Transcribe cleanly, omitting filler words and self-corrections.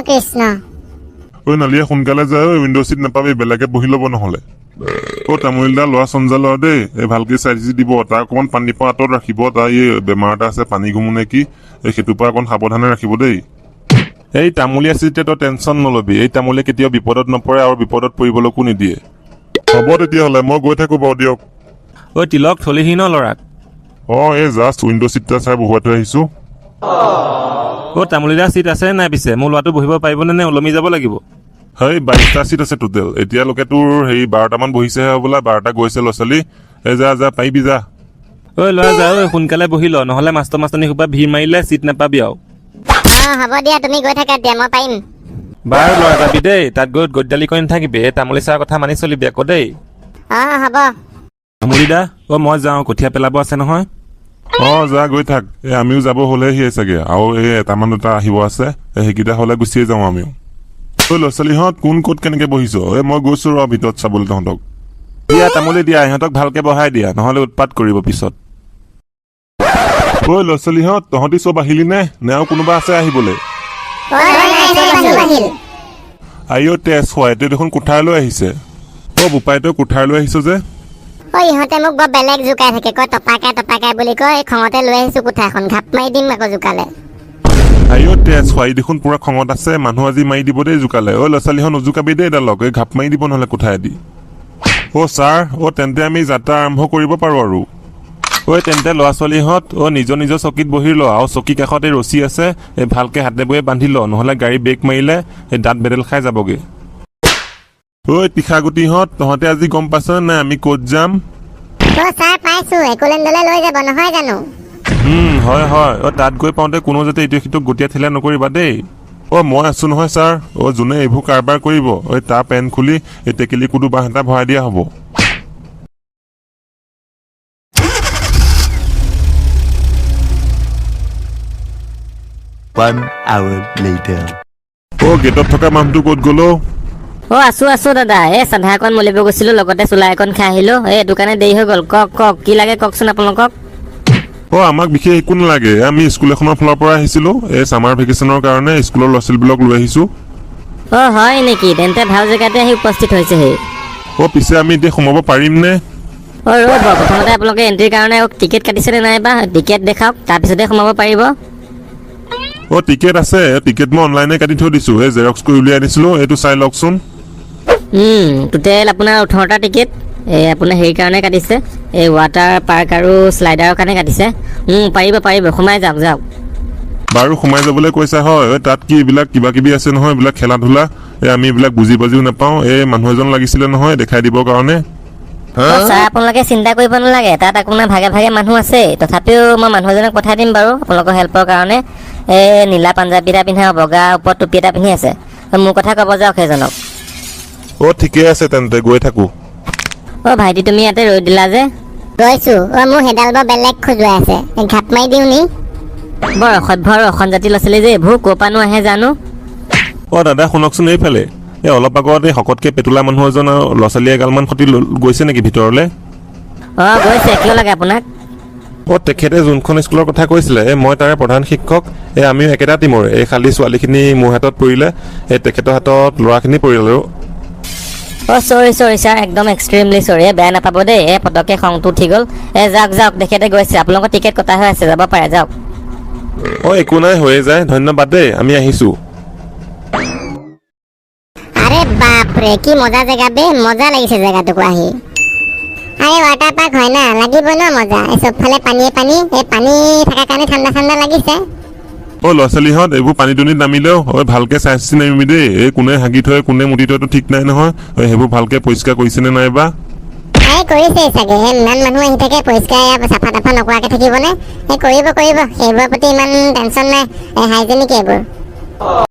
কৃষ্ণ ঐ নালিয়া সোনকালে যায় উইন্ডো সিট নাপাবি বেলেগে বহি ল'ব নহলে তামোলদা লোৱা চঞ্জা লোৱা দেই এই ভালকে চাই চিতি দিব তাৰ অকণমান পানী পৰা আঁতৰত ৰাখিব তাৰ এই বেমাৰ এটা আছে পানী ঘুমু নে কি সেইটোৰ পৰা অকণ সাৱধানে ৰাখিব দেই এই তামোলি আছে যেতিয়া তই টেনশ্যন নলবি এই তামোলে কেতিয়াও বিপদত নপৰে আৰু বিপদত পৰিবলৈকো নিদিয়ে হ'ব তেতিয়াহ'লে মই গৈ থাকো বাৰু দিয়ক ঐ তিলক থলিহি ন ল'ৰাক এই জাষ্ট উইন্ডো চিটটা চাই বহুৱাই থৈ আহিছো তামোলিদা চিট আছে নাই পিছে মোৰ ল'ৰাটো বহিব পাৰিবনে নে ওলমি যাব লাগিব হেই 22টা চিট আছে টোটেল এতিয়ালৈকে তোৰ হেৰি 12টামান বহিছেহে বোলা 12টা গৈছে ল'ৰা ছোৱালী যা যা পাৰিবি যা ঐ ল'ৰা যা সোনকালে বহি ল নহ'লে মাষ্টৰ মাষ্টৰনী সোপা ভিৰ মাৰিলে চিট নাপাবি আৰু হ'ব দিয়া তুমি গৈ থাকা দিয়া মই পাৰিম বাৰু ল'ৰা যাবি দেই তাত গৈ গদ্দালি কৰি নাথাকিবি এই তামোলি চাৰ কথা মানি চলিবি আকৌ দেই হ'ব তামোলিদা মই যাওঁ কঠীয়া পেলাব আছে নহয় যা গৈ থাক আমিও যাব হ'লেহি চাগে আৰু এই এটামান দুটা আহিব আছে সেইকেইটা হ'লে গুচিয়ে যাওঁ আমিও ল'ৰা ছোৱালীহঁত কোন ক'ত কেনেকে বহিছ মই গৈছো ৰ ভিতৰত চাবলৈ তহঁতক দিয়া তামোলি দিয়া ইহঁতক ভালকে বহাই দিয়া নহ'লে উৎপাত কৰিব পিছত ল'ৰা ছোৱালীহঁত তহঁতি চব আহিলি নে আৰু কোনোবা আছে আহিবলৈ তেজ হয় তই দেখোন কোঠাৰলৈ আহিছে বোপাই তই কোঠাৰলৈ আহিছ যে ইহঁতে মোক বৰ বেলেগ জোকাই থাকে কয় টপাকাই বুলি কয় খঙতে লৈ আহিছো কোঠাখন ঘাপ মাৰি দিম আকৌ জোকালে তেজ হয় দেখোন পুৰা খঙত আছে মানুহ আজি মাৰি দিব দেই জোকালে ল'ৰা ছোৱালীহঁত নোজোকাবি দেই এডালক এই ঘাপ মাৰি দিব নহ'লে কোঠাইদি ছাৰ তেন্তে আমি যাত্ৰা আৰম্ভ কৰিব পাৰো আৰু তেন্তে ল'ৰা ছোৱালীহঁত নিজৰ নিজৰ চকীত বহি ল আৰু চকী কাষত এই ৰছী আছে এই ভালকে হাতে বয়ে বান্ধি ল নহ'লে গাড়ী ব্ৰেক মাৰিলে এই দাঁত বেডেল খাই যাবগে তীখাগুটিহঁত তহঁতে আজি গম পাইছ নাই আমি ক'ত যাম ছাৰ পাইছো একলেণ্ডলৈ লৈ যাব নহয় জানো হয় হয় তাত গৈ পাওঁতে কোনো যাতে ইটো সিটোক গতিয়া ঠেলা নকৰিবা দেই মই আছো নহয় ছাৰ যোনে এইবোৰ কাৰবাৰ কৰিব তাৰ পেণ্ট খুলি এই টেকেলি কুডু বাঁহ এটা ভৰাই দিয়া হ'ব গেটত থকা মানুহটো ক'ত গ'ল আছো দাদা এই চাধা অকণ মলিব গৈছিলো লগতে চোলা এখন খাই আহিলো এইটো কাৰণে দেৰি হৈ গ'ল কওক কি লাগে কওকচোন আপোনালোকক আমাক বিশেষ একো নালাগে আমি স্কুল এখনৰ ফালৰ পৰা আহিছিলো এই চামাৰ ভেকেশ্যনৰ কাৰণে স্কুলৰ ল'ৰা ছোৱালীবিলাক লৈ আহিছো হয় নেকি তেন্তে ভাল জেগাতে আহি উপস্থিত হৈছেহি পিছে আমি এতিয়া সোমাব পাৰিম নে ৰ'ব প্ৰথমতে আপোনালোকে এণ্ট্ৰিৰ কাৰণে টিকেট কাটিছেনে নাই বা টিকেট দেখাওক তাৰপিছতে সোমাব পাৰিব টিকেট আছে টিকেট মই অনলাইনে কাটি থৈ দিছো এই জেৰক্স কৰি উলিয়াই দিছিলো এইটো চাই লওকচোন টোটেল আপোনাৰ 18টা টিকেট আপোনাৰ হেৰিৰ কাৰণে কাটিছে এই ৱাটাৰ পাৰ্ক আৰু শ্লাইডাৰৰ কাৰণে কাটিছে পাৰিব সোমাই যাওক বাৰু সোমাই যাবলৈ কৈছা হয় তাত কি এইবিলাক কিবা কিবি আছে নহয় এইবিলাক খেলা ধূলা আমি এইবিলাক বুজিও নাপাওঁ এই মানুহ এজন লাগিছিলে নহয় দেখাই দিবৰ কাৰণে ছাৰ আপোনালোকে চিন্তা কৰিব নালাগে তাত আপোনাৰ ভাগে ভাগে মানুহ আছে তথাপিও মই মানুহ এজনক পঠাই দিম বাৰু আপোনালোকৰ হেল্পৰ কাৰণে এই নীলা পাঞ্জাবী এটা পিন্ধা বগা ওপৰত টুপি এটা পিন্ধি আছে মোৰ কথা ক'ব যাওক সেইজনক ঠিকে আছে তেন্তে গৈ থাকো ভাইটি তুমি ইয়াতে ৰৈ দিলা যে গৈছো মোৰ হেডাল বৰ বেলেগ খোজুৱাই আছে ঘাপ মাৰি দিওঁ নি বৰ অসভ্য আৰু অসন জাতি ল'ৰা ছোৱালী যে এইবোৰ ক'ৰ পৰানো আহে জানো দাদা শুনকচোন এইফালে অলপ আগত এই শকতকে পেটুলা মানুহ এজন ল'ৰা ছোৱালী এগালমান সতি গৈছে নেকি ভিতৰলে গৈছে কিয় লাগে আপোনাক তেখেতে যোনখন স্কুলৰ কথা কৈছিলে মই তাৰে প্ৰধান শিক্ষক আমিও একেটা টিমৰে এই খালী ছোৱালীখিনি মোৰ হাতত পৰিলে তেখেতৰ হাতত ল'ৰাখিনি পৰিল আৰু চৰি ছাৰ একদম এক্সট্ৰিমলি চৰি বেয়া নাপাব দেই পটককে খংটো উঠি গ'ল যাওক তেখেতে গৈছে আপোনালোকৰ টিকেট কটা হৈ আছে যাব পাৰে যাওক একো নাই হৈয়ে যায় ধন্যবাদ দেই আমি আহিছো আৰে বাপৰে কি মজা জেগা মজা লাগিছে জেগাটুকু আহি আৰে ৱাটাৰ পাৰ্ক হয় না লাগিব ন মজা চবফালে পানী পানী থকাৰ কাৰণে ঠাণ্ডা লাগিছে ল'ৰা ছোৱালীহঁত এইবোৰ পানী দুনিত নামিলেও ভালকে চাই চিতি নামিবি দেই এই কোনে হাগি থয় কোনে মুতি থয়তো ঠিক নাই নহয় সেইবোৰ ভালকে পৰিষ্কাৰ কৰিছেনে নাইবা কৰিছে চাগে ইমান মানুহ আহি থাকে পৰিষ্কাৰ চাফা তাফা নকৰাকে থাকিবনে কৰিব সেইবোৰৰ প্ৰতি ইমান টেনশ্যন নাই হাইজেনিক এইবোৰ